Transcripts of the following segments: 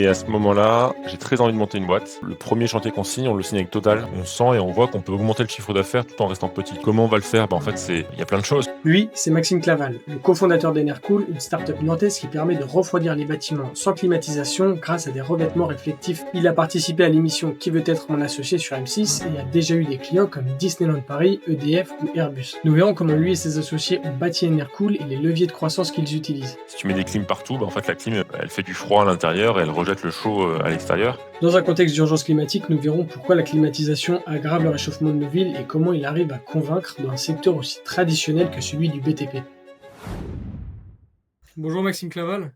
Et à ce moment-là, j'ai très envie de monter une boîte. Le premier chantier qu'on signe, on le signe avec Total. On sent et on voit qu'on peut augmenter le chiffre d'affaires tout en restant petit. Comment on va le faire? En fait, il y a plein de choses. Lui, c'est Maxime Claval, le cofondateur d'Enercool, une start-up nantaise qui permet de refroidir les bâtiments sans climatisation grâce à des revêtements réflectifs. Il a participé à l'émission Qui veut être mon associé sur M6 et a déjà eu des clients comme Disneyland Paris, EDF ou Airbus. Nous verrons comment lui et ses associés ont bâti Enercool et les leviers de croissance qu'ils utilisent. Si tu mets des clims partout, en fait, la clim, elle fait du froid à l'intérieur et elle rejette le chaud à l'extérieur. Dans un contexte d'urgence climatique, nous verrons pourquoi la climatisation aggrave le réchauffement de nos villes et comment il arrive à convaincre dans un secteur aussi traditionnel que celui du BTP. Bonjour Maxime Claval.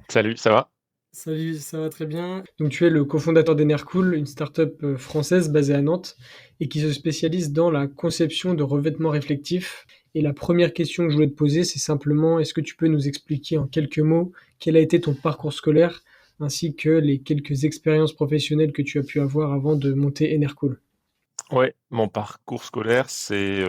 Salut, ça va? Salut, ça va très bien. Donc tu es le cofondateur d'Enercool, une start-up française basée à Nantes et qui se spécialise dans la conception de revêtements réflectifs. Et la première question que je voulais te poser, c'est simplement, est-ce que tu peux nous expliquer en quelques mots quel a été ton parcours scolaire ainsi que les quelques expériences professionnelles que tu as pu avoir avant de monter Enercool? Ouais, mon parcours scolaire, c'est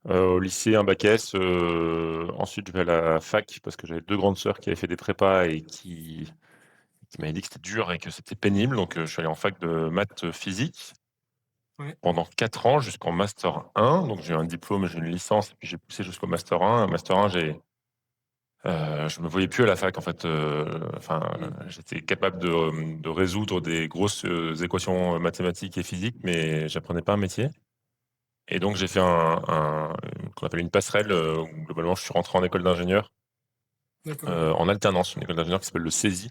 au lycée, un bac S. Ensuite, je vais à la fac parce que j'avais deux grandes sœurs qui avaient fait des prépas et qui m'avaient dit que c'était dur et que c'était pénible. Donc, je suis allé en fac de maths physique Ouais. pendant 4 ans jusqu'en master 1. Donc, j'ai eu un diplôme, j'ai eu une licence et puis j'ai poussé jusqu'au master 1. Master 1, je me voyais plus à la fac en fait. J'étais capable de résoudre des grosses équations mathématiques et physiques, mais j'apprenais pas un métier. Et donc, j'ai fait qu'on appelle une passerelle. Où globalement, je suis rentré en école d'ingénieur D'accord. en alternance, une école d'ingénieur qui s'appelle le CESI.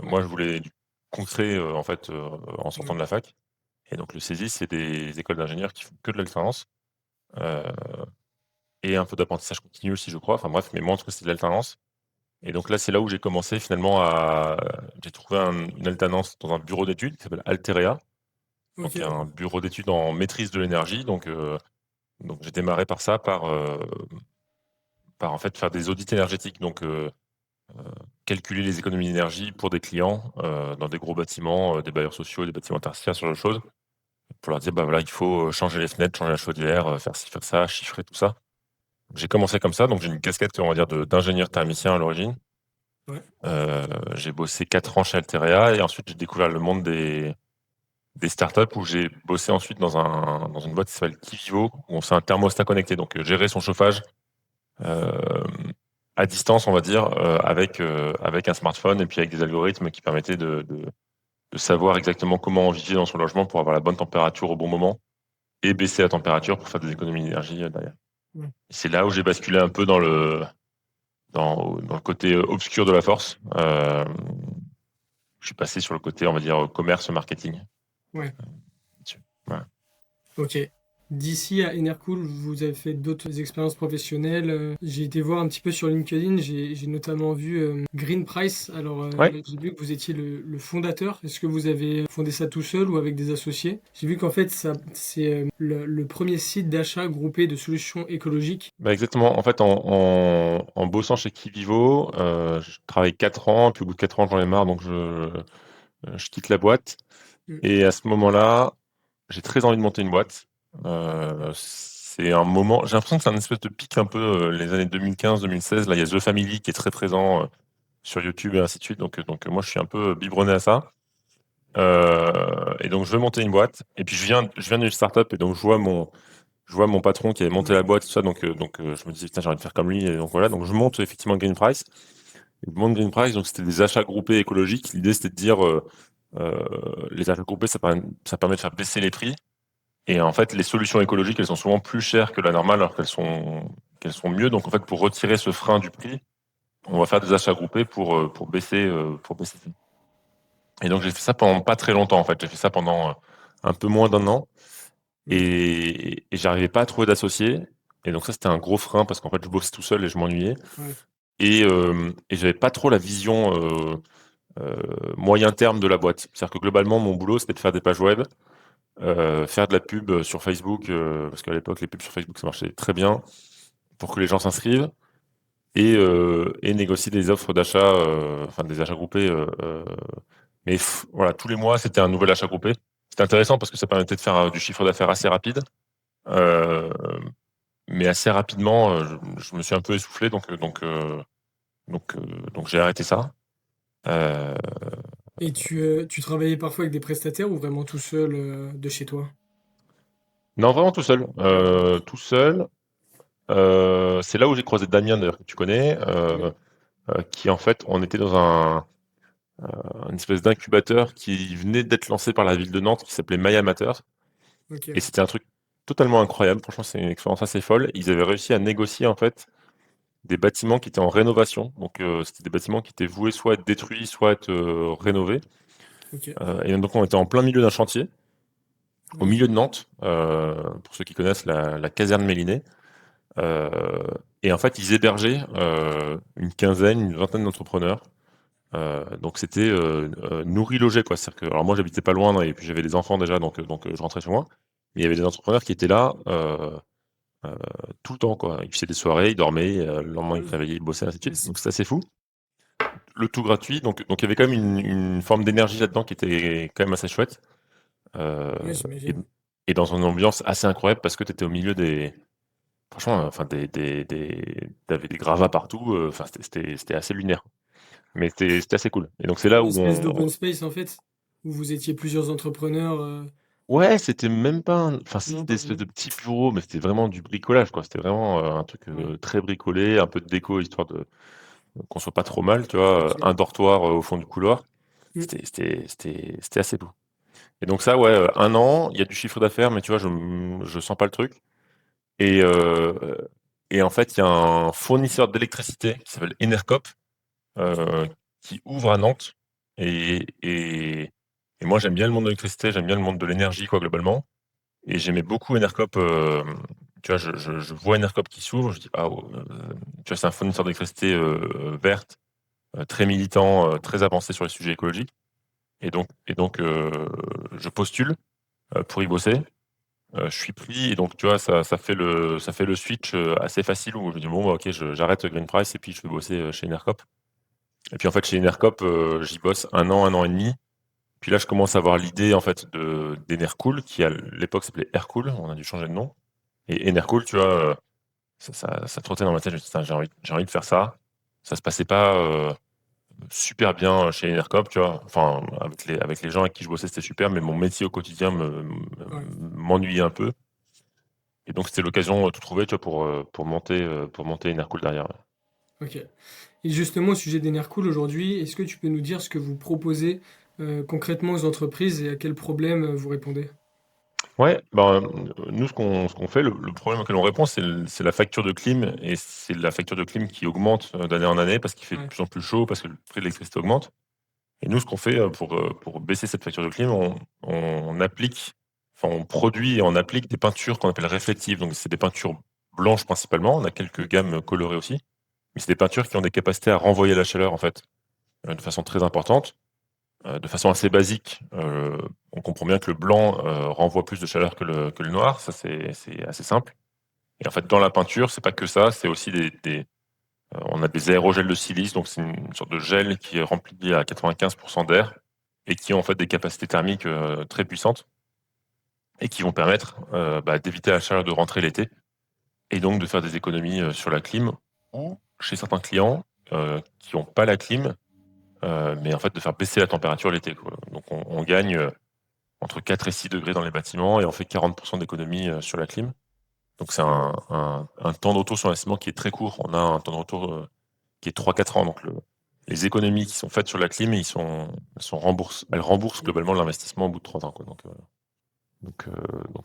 Moi, je voulais du concret en fait en sortant Ouais. de la fac. Et donc, le CESI, c'est des écoles d'ingénieurs qui font que de l'alternance euh, et un peu d'apprentissage continu aussi, je crois. Enfin bref, mais moi, en tout cas, c'est de l'alternance. Et donc là, c'est là où j'ai commencé finalement j'ai trouvé une alternance dans un bureau d'études qui s'appelle Alterea, Ok. donc un bureau d'études en maîtrise de l'énergie. Donc j'ai démarré par ça, par en fait faire des audits énergétiques, donc calculer les économies d'énergie pour des clients dans des gros bâtiments, des bailleurs sociaux, des bâtiments tertiaires, ce genre de choses, pour leur dire bah voilà, il faut changer les fenêtres, changer la chaudière, faire ci, faire ça, chiffrer tout ça. J'ai commencé comme ça, donc j'ai une casquette, on va dire, d'ingénieur thermicien à l'origine. Ouais. J'ai bossé 4 ans chez Alterea et ensuite j'ai découvert le monde des startups où j'ai bossé ensuite dans une boîte qui s'appelle Kivivo, où c'est un thermostat connecté, donc gérer son chauffage euh, à distance, on va dire, avec un smartphone et puis avec des algorithmes qui permettaient de savoir exactement comment on vivait dans son logement pour avoir la bonne température au bon moment et baisser la température pour faire des économies d'énergie derrière. Ouais. Et c'est là où j'ai basculé un peu dans le côté obscur de la force. Je suis passé sur le côté, on va dire, commerce, marketing. Ouais. Là-dessus. Voilà. Ok. D'ici à Enercool, vous avez fait d'autres expériences professionnelles. J'ai été voir un petit peu sur LinkedIn, j'ai notamment vu Green Price. Alors, Ouais, j'ai vu que vous étiez le fondateur. Est-ce que vous avez fondé ça tout seul ou avec des associés? J'ai vu qu'en fait, c'est le premier site d'achat groupé de solutions écologiques. bah exactement. En fait, en bossant chez Kivivo, je travaille 4 ans, puis au bout de 4 ans, j'en ai marre, donc je quitte la boîte. Mm. Et à ce moment-là, j'ai très envie de monter une boîte. C'est un moment, j'ai l'impression que c'est un espèce de pic un peu les années 2015-2016. Là, il y a The Family qui est très présent sur YouTube et ainsi de suite. Donc moi, je suis un peu biberonné à ça. Et donc, je veux monter une boîte. Et puis, je viens d'une startup et donc je vois mon patron qui avait monté Ouais. la boîte, tout ça. Donc je me disais, putain, j'ai envie de faire comme lui. Et donc voilà. Donc, je monte effectivement Green Price. Et je monte Green Price. Donc, c'était des achats groupés écologiques. L'idée, c'était de dire, euh, les achats groupés, ça permet de faire baisser les prix. Et en fait, les solutions écologiques, elles sont souvent plus chères que la normale, alors qu'elles sont mieux. Donc, en fait, pour retirer ce frein du prix, on va faire des achats groupés pour baisser. Et donc, j'ai fait ça pendant pas très longtemps, en fait. J'ai fait ça pendant un peu moins d'un an. Ok. Et j'arrivais pas à trouver d'associés. Et donc, ça, c'était un gros frein parce qu'en fait, je bossais tout seul et je m'ennuyais. Ouais. Et j'avais pas trop la vision moyen terme de la boîte. C'est-à-dire que globalement, mon boulot, c'était de faire des pages web, faire de la pub sur Facebook, parce qu'à l'époque, les pubs sur Facebook, ça marchait très bien, pour que les gens s'inscrivent, et négocier des offres d'achat, enfin des achats groupés. Mais voilà, tous les mois, c'était un nouvel achat groupé. C'était intéressant parce que ça permettait de faire du chiffre d'affaires assez rapide. Euh, mais assez rapidement, je me suis un peu essoufflé, donc j'ai arrêté ça. Euh, Et tu travaillais parfois avec des prestataires ou vraiment tout seul de chez toi? non, vraiment tout seul. Tout seul. C'est là où j'ai croisé Damien, d'ailleurs, que tu connais, Oui. qui en fait, on était dans une espèce d'incubateur qui venait d'être lancé par la ville de Nantes, qui s'appelait My Amateur. Et Ok. c'était un truc totalement incroyable. Franchement, c'est une expérience assez folle. Ils avaient réussi à négocier en fait des bâtiments qui étaient en rénovation. Donc, c'était des bâtiments qui étaient voués soit à être détruits, soit à être rénovés. Ok. Et donc, on était en plein milieu d'un chantier, au Oui. milieu de Nantes, pour ceux qui connaissent la caserne Méliné. Euh, et en fait, ils hébergeaient une quinzaine, une vingtaine d'entrepreneurs. Donc c'était nourri logé quoi. C'est-à-dire que, alors moi j'habitais pas loin et puis j'avais des enfants déjà donc je rentrais chez moi. Mais il y avait des entrepreneurs qui étaient là euh, tout le temps quoi. Ils faisaient des soirées, ils dormaient, le lendemain ils se Oui. réveillaient, ils bossaient ainsi de Ouais, suite. Donc c'est assez fou. Le tout gratuit. Donc il y avait quand même une forme d'énergie là-dedans qui était quand même assez chouette. Euh, ouais, et, j'imagine. et dans une ambiance assez incroyable parce que tu étais au milieu des franchement enfin t'avais des gravats partout. Enfin c'était assez lunaire. Mais c'était assez cool. Et donc c'est C'est là une où espèce on, d'open space en fait, où vous étiez plusieurs entrepreneurs. ouais, c'était même pas enfin si, Non, c'était pas des espèces vraiment. de petits bureaux, mais c'était vraiment du bricolage, quoi. C'était vraiment, un truc, Ouais. très bricolé, un peu de déco, histoire de qu'on soit pas trop mal, tu vois? Ok. Un dortoir, au fond du couloir. Mm. C'était assez beau. Et donc ça, ouais, 1 an, il y a du chiffre d'affaires, mais tu vois, je sens pas le truc. Et en fait, il y a un fournisseur d'électricité qui s'appelle Enercop, heu, qui ouvre à Nantes. Et moi, j'aime bien le monde de l'électricité, j'aime bien le monde de l'énergie, quoi, globalement. Et j'aimais beaucoup Enercop. Tu vois, je vois Enercop qui s'ouvre, je dis ah, tu vois, c'est un fournisseur d'électricité verte, très militant, très avancé sur les sujets écologiques. Et donc, je postule pour y bosser. Je suis pris et donc tu vois, ça fait le switch assez facile où je me dis bon, bah, ok, j'arrête Green Price et puis je vais bosser chez Enercop. Et puis en fait, chez Enercop, j'y bosse 1 an et demi. Puis là, je commence à avoir l'idée en fait d'Enercool, qui à l'époque s'appelait Aircool, on a dû changer de nom. Et Enercool, tu vois, ça trottait dans ma tête, je me dis: «Putain, j'ai envie de faire ça». Ça se passait pas super bien chez Enercop, tu vois. Enfin, avec les gens avec qui je bossais, c'était super, mais mon métier au quotidien Ouais. m'ennuyait un peu. Et donc, c'était l'occasion de tout trouver, tu vois, pour monter Enercool derrière. Ok. Et justement, au sujet d'Enercool aujourd'hui, est-ce que tu peux nous dire ce que vous proposez concrètement aux entreprises et à quels problèmes vous répondez? Ouais, ben, nous, ce qu'on fait, le problème auquel on répond, c'est la facture de clim. Et c'est la facture de clim qui augmente d'année en année parce qu'il fait de Ouais. plus en plus chaud, parce que le prix de l'électricité augmente. Et nous, ce qu'on fait pour baisser cette facture de clim, on applique, enfin, on produit et on applique des peintures qu'on appelle réflectives. Donc, c'est des peintures blanches principalement. On a quelques gammes colorées aussi. Mais c'est des peintures qui ont des capacités à renvoyer la chaleur, en fait, de façon très importante. De façon assez basique, on comprend bien que le blanc renvoie plus de chaleur que le noir. Ça, c'est assez simple. Et en fait, dans la peinture, c'est pas que ça. C'est aussi on a des aérogels de silice, donc c'est une sorte de gel qui est rempli à 95% d'air et qui ont en fait des capacités thermiques très puissantes et qui vont permettre d'éviter la chaleur de rentrer l'été et donc de faire des économies sur la clim ou chez certains clients qui n'ont pas la clim, mais en fait de faire baisser la température l'été, quoi. Donc on gagne entre 4 et 6 degrés dans les bâtiments et on fait 40% d'économie sur la clim. Donc c'est un temps de retour sur l'investissement qui est très court. On a un temps de retour qui est 3-4 ans. Donc les économies qui sont faites sur la clim, elles remboursent globalement l'investissement au bout de 3 ans, quoi. Donc,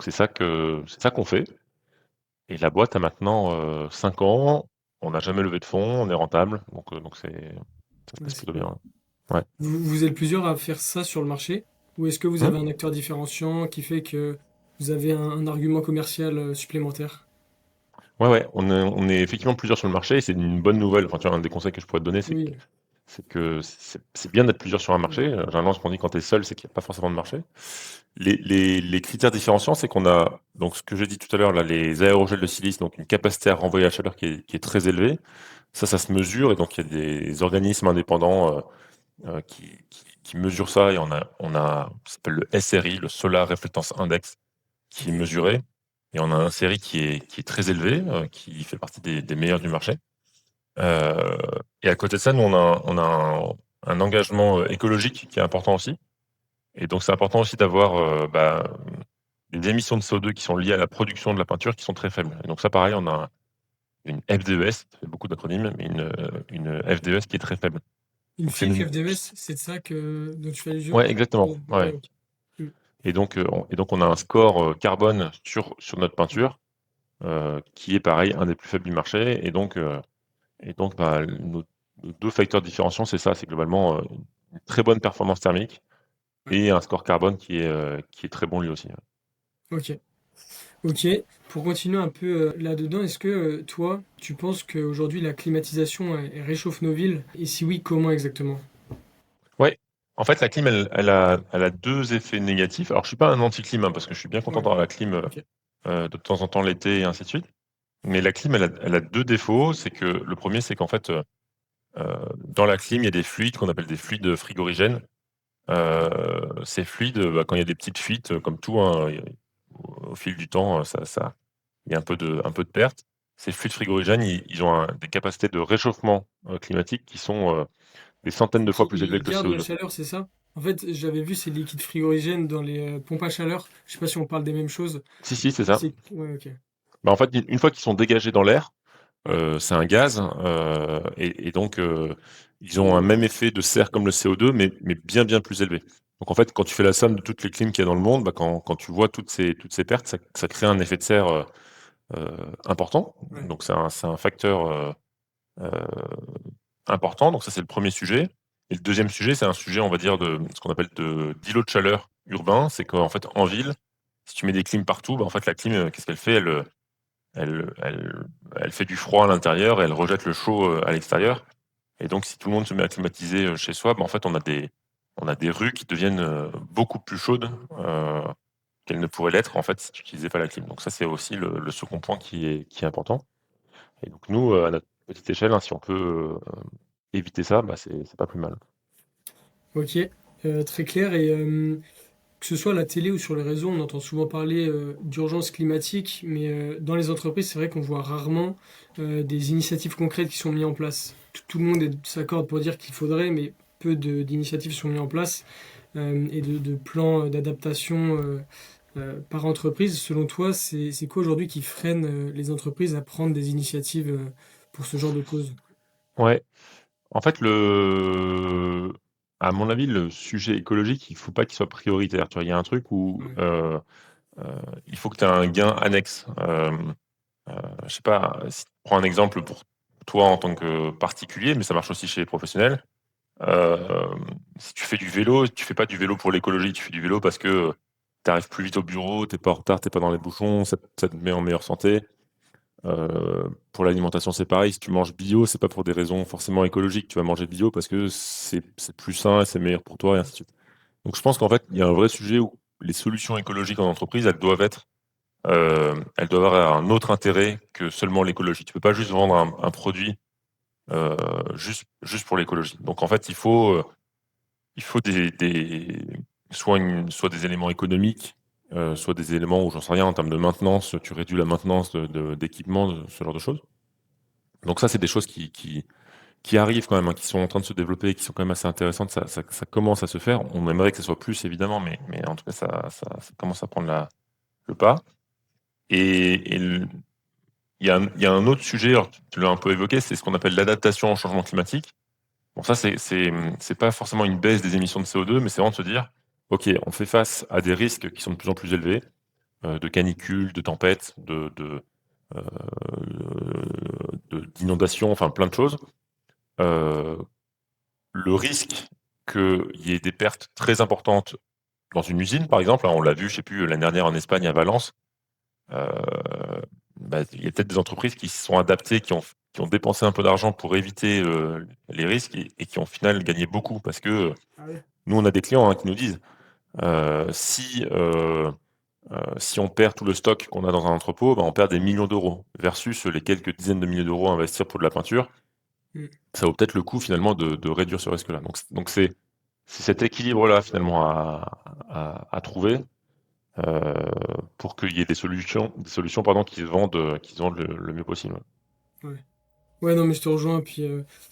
c'est ça qu'on fait. Et la boîte a maintenant 5 ans. On n'a jamais levé de fonds, on est rentable. Donc ça se Ouais, passe c'est plutôt cool. bien. Ouais. Vous êtes plusieurs à faire ça sur le marché? Ou est-ce que vous Hum. avez un acteur différenciant qui fait que vous avez un argument commercial supplémentaire? Ouais, ouais, on est effectivement plusieurs sur le marché et c'est une bonne nouvelle. Enfin, tu vois, un des conseils que je pourrais te donner, c'est que Oui, c'est que c'est bien d'être plusieurs sur un marché. ouais, Généralement, ce qu'on dit quand tu es seul, c'est qu'il n'y a pas forcément de marché. Les critères différenciants, c'est qu'on a, donc ce que j'ai dit tout à l'heure, là, les aérogels de silice, donc une capacité à renvoyer la chaleur qui est très élevée. Ça se mesure et donc il y a des organismes indépendants qui mesurent ça et ça s'appelle le SRI, le Solar Reflectance Index, qui est ok. mesuré. Et on a un série qui est très élevé, qui fait partie des meilleurs du marché. Et à côté de ça, nous, on a un engagement écologique qui est important aussi. Et donc, c'est important aussi d'avoir des émissions de CO2 qui sont liées à la production de la peinture qui sont très faibles. Et donc ça, pareil, on a une FDES, ça fait beaucoup d'acronymes, mais une FDES qui est très faible. Une Donc c'est FIC, une... FDES, c'est de ça dont tu fais allusion? Ouais, exactement. Ouais, Ouais. ok. Mm. Et donc, on a un score carbone sur notre peinture qui est pareil, un des plus faibles du marché. Et donc, nos deux facteurs différenciants, c'est ça, c'est globalement une très bonne performance thermique Ouais. et un score carbone qui est très bon lui aussi. Ok. Ok. Pour continuer un peu là-dedans, est-ce que toi, tu penses qu'aujourd'hui la climatisation elle réchauffe nos villes? Et si oui, comment exactement? Ouais. En fait, la clim, elle a deux effets négatifs. Alors, je suis pas un anti-clim, hein, parce que je suis bien content Ouais. d'avoir la clim Ok. de temps en temps l'été et ainsi de suite. Mais la clim, elle a deux défauts. C'est que le premier, c'est qu'en fait, dans la clim, il y a des fluides qu'on appelle des fluides frigorigènes. Ces fluides, quand il y a des petites fuites, comme tout, hein, au fil du temps, il y a un peu de perte. Ces fluides frigorigènes, ils ont des capacités de réchauffement climatique qui sont des centaines de fois plus élevées Ils que le gardent la CO2. chaleur, c'est ça? En fait, j'avais vu ces liquides frigorigènes dans les pompes à chaleur. Je sais pas si on parle des mêmes choses. Si, si, c'est ça. Ouais, ok. Bah, en fait, une fois qu'ils sont dégagés dans l'air, Ouais. c'est un gaz, et donc ils ont un même effet de serre comme le CO2, mais bien, bien plus élevé. Donc en fait, quand tu fais la somme de toutes les clims qu'il y a dans le monde, bah, quand tu vois toutes ces pertes, ça crée un effet de serre important. Ouais. Donc c'est un facteur euh, important. Donc ça, c'est le premier sujet. Et le deuxième sujet, c'est un sujet, on va dire, de ce qu'on appelle d'îlot de chaleur urbain. C'est qu'en fait, en ville, si tu mets des clims partout, bah, en fait, la clim, qu'est-ce qu'elle fait? Elle fait du froid à l'intérieur et elle rejette le chaud à l'extérieur. Et donc, si tout le monde se met à climatiser chez soi, bah, en fait, on a des rues qui deviennent beaucoup plus chaudes qu'elles ne pourraient l'être en fait si tu n'utilisais pas la clim. Donc ça, c'est aussi le second point qui est important. Et donc nous, à notre petite échelle, hein, si on peut éviter ça, bah, c'est pas plus mal. Ok, très clair. Et que ce soit à la télé ou sur les réseaux, on entend souvent parler d'urgence climatique, mais dans les entreprises, c'est vrai qu'on voit rarement des initiatives concrètes qui sont mises en place. Tout le monde s'accorde pour dire qu'il faudrait, mais peu d'initiatives sont mises en place et de plans d'adaptation par entreprise. Selon toi, c'est quoi aujourd'hui qui freine les entreprises à prendre des initiatives pour ce genre de cause? Ouais. En fait, à mon avis, le sujet écologique, il faut pas qu'il soit prioritaire. Tu vois, il y a un truc où Ouais. il faut que tu aies un gain annexe. Je sais pas, si tu prends un exemple pour toi en tant que particulier, mais ça marche aussi chez les professionnels. Euh, Si tu fais du vélo, tu fais pas du vélo pour l'écologie, tu fais du vélo parce que tu arrives plus vite au bureau, t'es pas en retard, t'es pas dans les bouchons, ça te met en meilleure santé. Pour l'alimentation, c'est pareil. Si tu manges bio, c'est pas pour des raisons forcément écologiques. Tu vas manger bio parce que c'est plus sain et c'est meilleur pour toi et ainsi de suite. Donc je pense qu'en fait, il y a un vrai sujet où les solutions écologiques en entreprise, elles doivent avoir un autre intérêt que seulement l'écologie. Tu peux pas juste vendre un produit euh, juste pour l'écologie. Donc en fait, il faut soit des éléments économiques, soit des éléments où j'en sais rien en termes de maintenance, tu réduis la maintenance d'équipements, ce genre de choses. Donc ça, c'est des choses qui arrivent quand même, hein, qui sont en train de se développer, qui sont quand même assez intéressantes. Ça commence à se faire. On aimerait que ce soit plus, évidemment, mais en tout cas, ça commence à prendre le pas. Et il y a un autre sujet, alors tu l'as un peu évoqué, c'est ce qu'on appelle l'adaptation au changement climatique. Bon, ça, c'est pas forcément une baisse des émissions de CO2, mais c'est vraiment de se dire, OK, on fait face à des risques qui sont de plus en plus élevés, de canicules, de tempêtes, euh, d'inondations, enfin plein de choses. Euh, le risque qu'il y ait des pertes très importantes dans une usine, par exemple, hein, on l'a vu, je sais plus, l'année dernière en Espagne, à Valence, euh, il y a peut-être des entreprises qui se sont adaptées, qui ont dépensé un peu d'argent pour éviter les risques et qui ont au final gagné beaucoup parce que Ah ouais. nous, on a des clients, hein, qui nous disent si on perd tout le stock qu'on a dans un entrepôt, ben, on perd des millions d'euros versus les quelques dizaines de milliers d'euros à investir pour de la peinture. Mm. Ça vaut peut-être le coup finalement de réduire ce risque-là. Donc c'est cet équilibre-là finalement à trouver euh, pour qu'il y ait des solutions pardon, qui se vendent le mieux possible. Ouais. Ouais, non, mais je te rejoins. Puis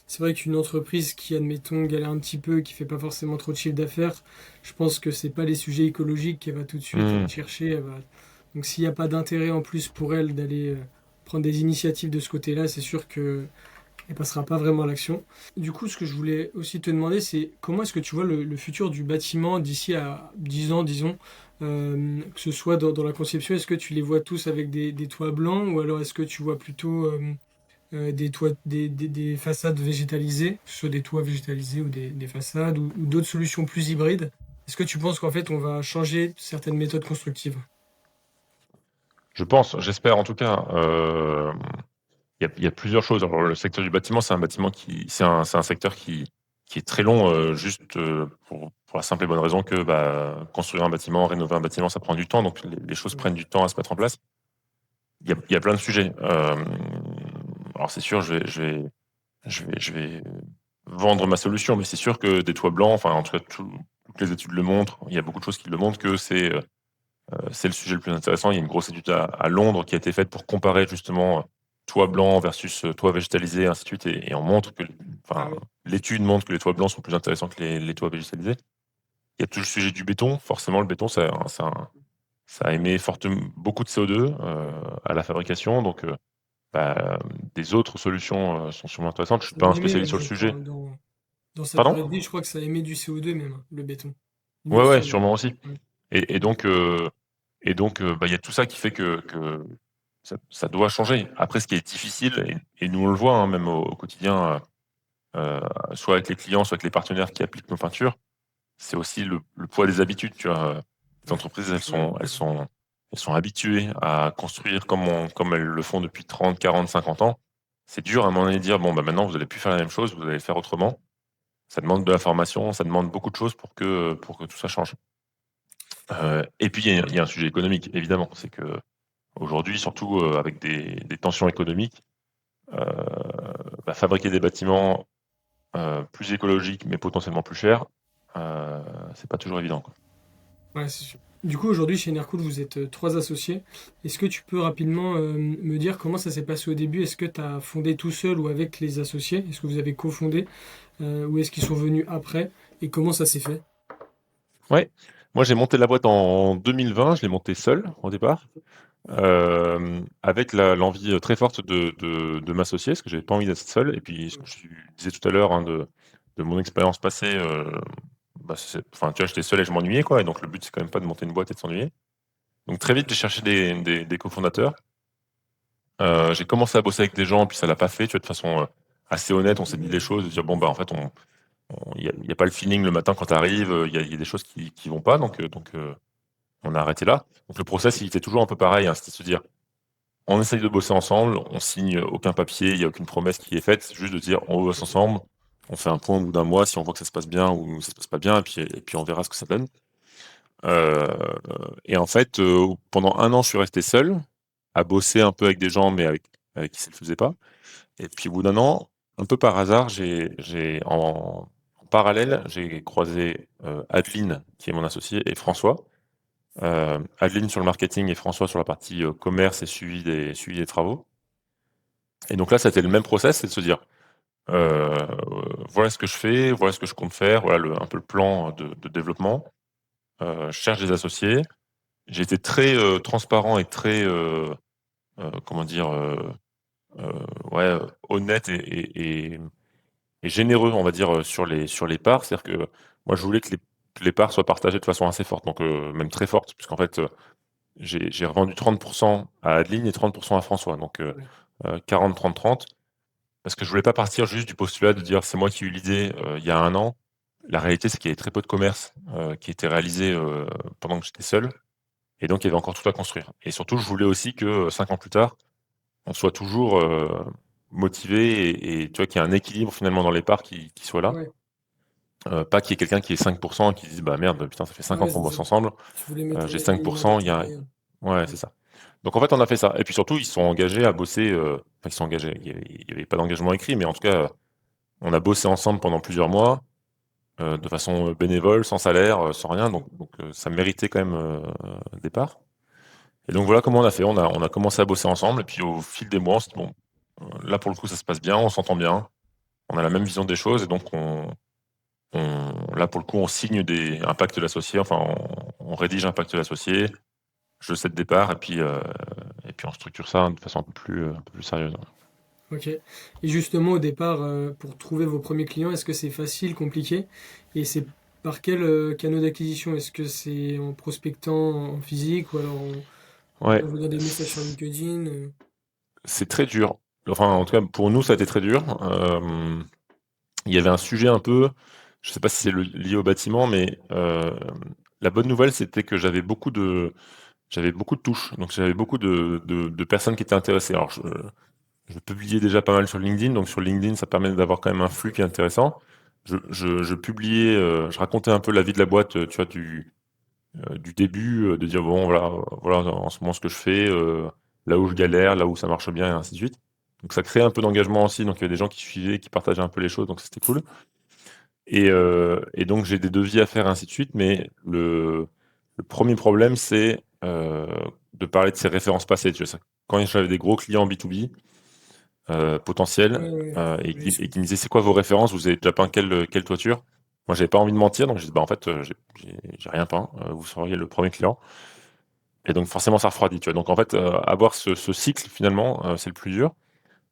c'est vrai qu'une entreprise qui, admettons, galère un petit peu, qui fait pas forcément trop de chiffre d'affaires, je pense que c'est pas les sujets écologiques qu'elle va tout de suite aller Mmh. chercher. Donc s'il n'y a pas d'intérêt en plus pour elle d'aller prendre des initiatives de ce côté-là, c'est sûr que elle passera pas vraiment à l'action. Du coup, ce que je voulais aussi te demander, c'est comment est-ce que tu vois le futur du bâtiment d'ici à 10 ans, disons, que ce soit dans la conception, est-ce que tu les vois tous avec des toits blancs ou alors est-ce que tu vois plutôt des toits, des façades végétalisées, que ce soit des toits végétalisés ou des façades ou d'autres solutions plus hybrides? Est-ce que tu penses qu'en fait on va changer certaines méthodes constructives? Je pense, j'espère en tout cas. Il y a plusieurs choses. Alors, le secteur du bâtiment, c'est un secteur qui est très long, juste pour la simple et bonne raison que construire un bâtiment, rénover un bâtiment, ça prend du temps. Donc, les choses Ouais. prennent du temps à se mettre en place. Il y a plein de sujets. Alors, c'est sûr, je vais vendre ma solution, mais c'est sûr que des toits blancs, enfin, en tout cas, toutes les études le montrent. Il y a beaucoup de choses qui le montrent que c'est le sujet le plus intéressant. Il y a une grosse étude à Londres qui a été faite pour comparer justement toit blanc versus toit végétalisé, ainsi de suite, et on montre que, Ah enfin, oui. l'étude montre que les toits blancs sont plus intéressants que les toits végétalisés. Il y a tout le sujet du béton. Forcément, le béton, ça émet beaucoup de CO2 à la fabrication, donc des autres solutions sont sûrement intéressantes. Je suis Ça pas un émet spécialiste même, sur je le crois, sujet. hein, dans sa Pardon? durée de vie, je crois que ça émet du CO2 même, hein, le béton. Il me Ouais, ouais, semble. sûrement aussi. Ouais. Et donc, il y a tout ça qui fait que ça doit changer. Après, ce qui est difficile, et nous on le voit, hein, même au quotidien, soit avec les clients, soit avec les partenaires qui appliquent nos peintures, c'est aussi le poids des habitudes, tu vois? Les Ouais. entreprises, Ouais, complètement. elles sont habituées à construire comme elles le font depuis 30, 40, 50 ans. C'est dur à un moment donné de dire: «Bon, maintenant vous allez plus faire la même chose, vous allez le faire autrement». Ça demande de la formation, ça demande beaucoup de choses pour que tout ça change. Et puis il y a un sujet économique, évidemment. C'est qu'aujourd'hui, surtout, avec des tensions économiques, heu, fabriquer des bâtiments, plus écologiques, mais potentiellement plus chers, heu, c'est pas toujours évident, quoi. Ouais, c'est sûr. Du coup, aujourd'hui, chez Enercool, vous êtes trois associés. Est-ce que tu peux rapidement me dire comment ça s'est passé au début? Est-ce que tu as fondé tout seul ou avec les associés? Est-ce que vous avez cofondé? Ou est-ce qu'ils sont venus après? Et comment ça s'est fait? Ouais, moi j'ai monté la boîte en 2020, je l'ai montée seul, au départ, avec l'envie, très forte de m'associer, parce que j'avais pas envie d'être seul, et puis ce que je disais tout à l'heure, hein, de mon expérience passée, enfin, tu vois, j'étais seul et je m'ennuyais, quoi, et donc le but, c'est quand même pas de monter une boîte et de s'ennuyer. Donc très vite, j'ai cherché des cofondateurs. J'ai commencé à bosser avec des gens, puis ça l'a pas fait, tu vois, de façon, assez honnête. On s'est dit les choses, de dire: «Bon, en fait, il y a pas le feeling le matin quand tu arrives, il y a des choses qui vont pas», donc on a arrêté là. Donc le process, il était toujours un peu pareil, hein, c'était de se dire: «On essaye de bosser ensemble, on signe aucun papier, il y a aucune promesse qui est faite, c'est juste de dire: "On bosse ensemble", on fait un point au bout d'un mois si on voit que ça se passe bien ou ça se passe pas bien, et puis on verra ce que ça donne». Heu et en fait, pendant 1 an, je suis resté seul, à bosser un peu avec des gens, mais avec qui ça ne le faisait pas. Et puis au bout d'1 an, un peu par hasard, j'ai en parallèle, j'ai croisé, Adeline, qui est mon associé, et François. Adeline sur le marketing et François sur la partie, commerce et suivi des travaux. Et donc là, ça a été le même process, c'est de se dire, heu, voilà ce que je fais, voilà ce que je compte faire, voilà un peu le plan de développement. Je cherche des associés. J'ai été très, transparent et très, comment dire? Ouais, honnête et généreux, on va dire, sur les parts. C'est-à-dire que moi, je voulais que les parts soient partagées de façon assez forte, donc même très forte, puisqu'en fait, j'ai revendu 30 à Adeline et 30 à François, donc Ouais. 40-30-30, parce que je voulais pas partir juste du postulat de dire: «C'est moi qui ai eu l'idée, il y a 1 an». La réalité, c'est qu'il y avait très peu de commerce, qui était réalisé, pendant que j'étais seul, et donc il y avait encore tout à construire, et surtout, je voulais aussi que, 5 ans plus tard, on soit toujours, motivé, et tu vois, qu'il y ait un équilibre finalement dans les parts qui soit là. Ouais. Pas qu'il y ait quelqu'un qui ait 5 et qui se dise: «Bah merde, putain, ça fait 5 ans Ouais, qu'on c'est bosse ça. ensemble, Tu voulais j'ai maîtriser 5 il y a». l'intérêt. Ouais, Ouais. c'est ça. Donc en fait, on a fait ça, et puis surtout, ils se sont engagés à bosser, enfin, ils se sont engagés, il y avait pas d'engagement écrit, mais en tout cas, on a bossé ensemble pendant plusieurs mois, de façon, bénévole, sans salaire, sans rien, donc ça méritait quand même, des parts, et donc voilà comment on a fait. On a commencé à bosser ensemble, et puis au fil des mois, on s'est dit: «Bon, Là, pour le coup, ça se passe bien, on s'entend bien, on a la même vision des choses et donc là, pour le coup, on signe un pacte de l'associé, enfin, on rédige un pacte de l'associé, je sais de départ et puis on structure ça de façon un peu plus sérieuse. Ok. Et justement, au départ, pour trouver vos premiers clients, est-ce que c'est facile, compliqué? Et c'est par quel canaux d'acquisition? Est-ce que c'est en prospectant en physique ou alors en Ouais, envoyant des messages sur LinkedIn? c'est très dur. Enfin, en tout cas, pour nous, ça a été très dur. Il y avait un sujet un peu, je sais pas si c'est lié au bâtiment, mais la bonne nouvelle, c'était que j'avais beaucoup de touches. Donc, j'avais beaucoup de personnes qui étaient intéressées. Alors, je publiais déjà pas mal sur LinkedIn. Donc, sur LinkedIn, ça permet d'avoir quand même un flux qui est intéressant. Je publiais, je racontais un peu la vie de la boîte, tu vois, du début, de dire, bon, voilà en ce moment ce que je fais, là où je galère, là où ça marche bien, et ainsi de suite. Donc, ça crée un peu d'engagement aussi. Donc, il y avait des gens qui suivaient, qui partageaient un peu les choses. Donc, c'était cool. Et donc, j'ai des devis à faire, et ainsi de suite. Mais le premier problème, c'est de parler de ses références passées. Tu vois, quand j'avais des gros clients B2B potentiels Ouais, ouais. et qui me disaient, c'est quoi vos références? Vous avez déjà peint quelle toiture? Moi, j'avais pas envie de mentir. Donc, je dis, bah, en fait, j'ai rien peint. Vous seriez le premier client. Et donc, forcément, ça refroidit. Tu vois. Donc, en fait, avoir ce cycle, finalement, c'est le plus dur.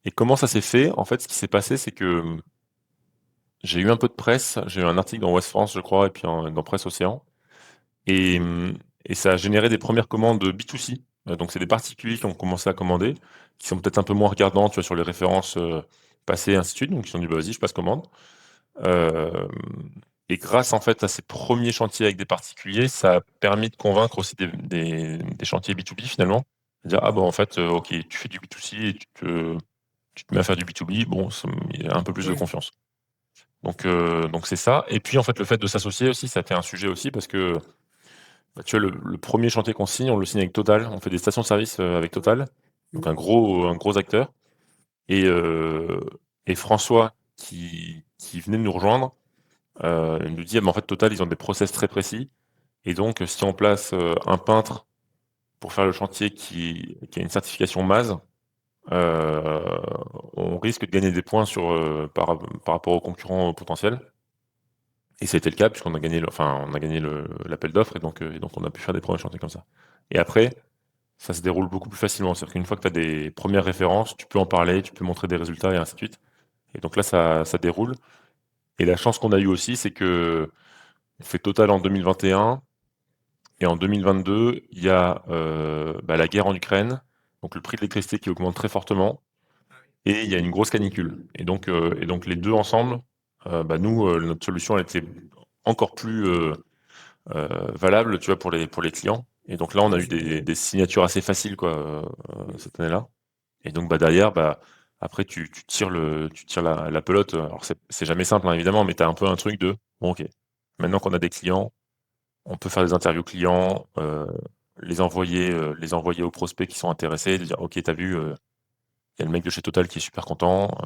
Et comment ça s'est fait? En fait, ce qui s'est passé, c'est que j'ai eu un peu de presse. J'ai eu un article dans Ouest France, je crois, et puis dans Presse Océan. Et, et ça a généré des premières commandes B2C. Donc, c'est des particuliers qui ont commencé à commander, qui sont peut-être un peu moins regardants, tu vois, sur les références passées, et ainsi de suite. Donc, ils se sont dit, bah, vas-y, je passe commande. Euh, et grâce, en fait, à ces premiers chantiers avec des particuliers, ça a permis de convaincre aussi des chantiers B2B, finalement. Dire, ah, bon, en fait, OK, tu fais du B2C et tu te mets à faire du B2B, bon, il y a un peu plus de Ouais. confiance. Donc c'est ça. Et puis, en fait, le fait de s'associer aussi, ça a été un sujet aussi parce que bah, tu vois, le premier chantier qu'on signe, on le signe avec Total. On fait des stations-service avec Total, donc Mhm. un gros acteur. Et, euh, et François, qui venait de nous rejoindre, il nous dit, ah, mais en fait, Total, ils ont des process très précis. Et donc, si on place un peintre pour faire le chantier qui a une certification MAS, euh, on risque de gagner des points par rapport aux concurrents potentiels. Et c'était le cas puisqu'on a gagné, on a gagné l'appel d'offres et donc on a pu faire des premiers chantiers comme ça. Et après, ça se déroule beaucoup plus facilement. C'est-à-dire qu'une fois que tu as des premières références, tu peux en parler, tu peux montrer des résultats et ainsi de suite. Et donc là, ça déroule. Et la chance qu'on a eue aussi, c'est que on fait Total en 2021 et en 2022, il y a bah, la guerre en Ukraine, donc le prix de l'électricité qui augmente très fortement et il y a une grosse canicule. Et donc les deux ensemble, bah, nous, notre solution, elle était encore plus valable, tu vois, pour les clients. Et donc là, on a eu des signatures assez faciles, quoi, cette année-là. Et donc, bah, derrière, bah, après, tu tires la pelote. Alors, c'est jamais simple, hein, évidemment, mais tu as un peu un truc de, bon, ok, maintenant qu'on a des clients, on peut faire des interviews clients, les envoyer aux prospects qui sont intéressés, de dire, ok, t'as vu, il y a le mec de chez Total qui est super content,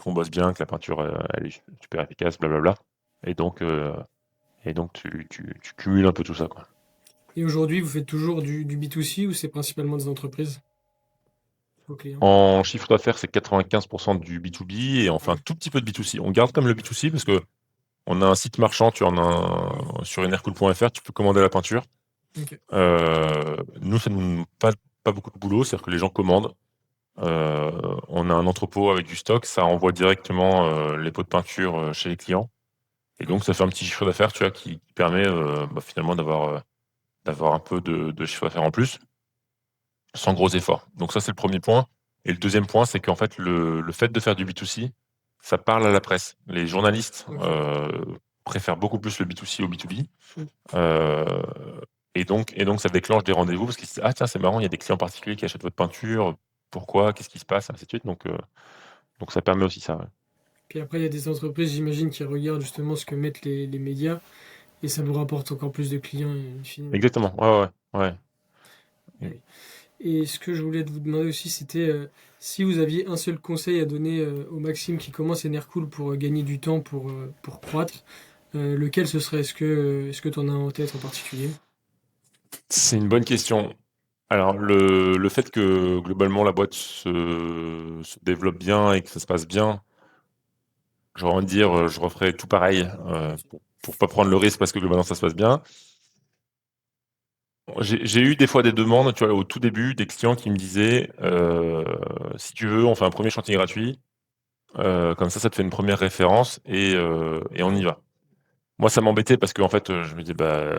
qu'on bosse bien, que la peinture, elle est super efficace, blablabla. Et donc, euh, et donc tu cumules un peu tout ça, quoi. Et aujourd'hui, vous faites toujours du B2C ou c'est principalement des entreprises, vos clients? En chiffre d'affaires, c'est 95% du B2B et Ah enfin un ouais. tout petit peu de B2C. On garde comme le B2C parce que on a un site marchand, tu en as sur enercool.fr, tu peux commander la peinture. Ok. Nous, ça nous pas beaucoup de boulot, c'est-à-dire que les gens commandent. On a un entrepôt avec du stock, ça envoie directement les pots de peinture chez les clients. Et donc, ça fait un petit chiffre d'affaires, tu vois, qui permet bah, finalement d'avoir un peu de chiffre d'affaires en plus, sans gros efforts. Donc ça, c'est le premier point. Et le deuxième point, c'est qu'en fait, le fait de faire du B2C, ça parle à la presse. Les journalistes Ok. préfèrent beaucoup plus le B2C au B2B. Mm. Euh, et donc, ça déclenche des rendez-vous parce qu'ils se disent, ah tiens, c'est marrant, il y a des clients particuliers qui achètent votre peinture. Pourquoi? Qu'est-ce qui se passe? Ainsi de suite. Donc ça permet aussi ça. Ouais. Puis après, il y a des entreprises, j'imagine, qui regardent justement ce que mettent les médias et ça vous rapporte encore plus de clients, in fine. Exactement. Ouais, ouais, ouais. Ah Ouais. oui. Et ce que je voulais vous demander aussi, c'était si vous aviez un seul conseil à donner au Maxime qui commence Enercool pour gagner du temps, pour croître, lequel ce serait? Est-ce que tu en as en tête en particulier? C'est une bonne question. Alors le fait que globalement la boîte se développe bien et que ça se passe bien, j'aurais envie de dire, je referais tout pareil, pour pas prendre le risque parce que globalement ça se passe bien. J'ai eu des fois des demandes, tu vois, au tout début, des clients qui me disaient, «Si tu veux, on fait un premier chantier gratuit, comme ça te fait une première référence et on y va». Moi, ça m'embêtait parce qu'en fait, je me disais: «Bah,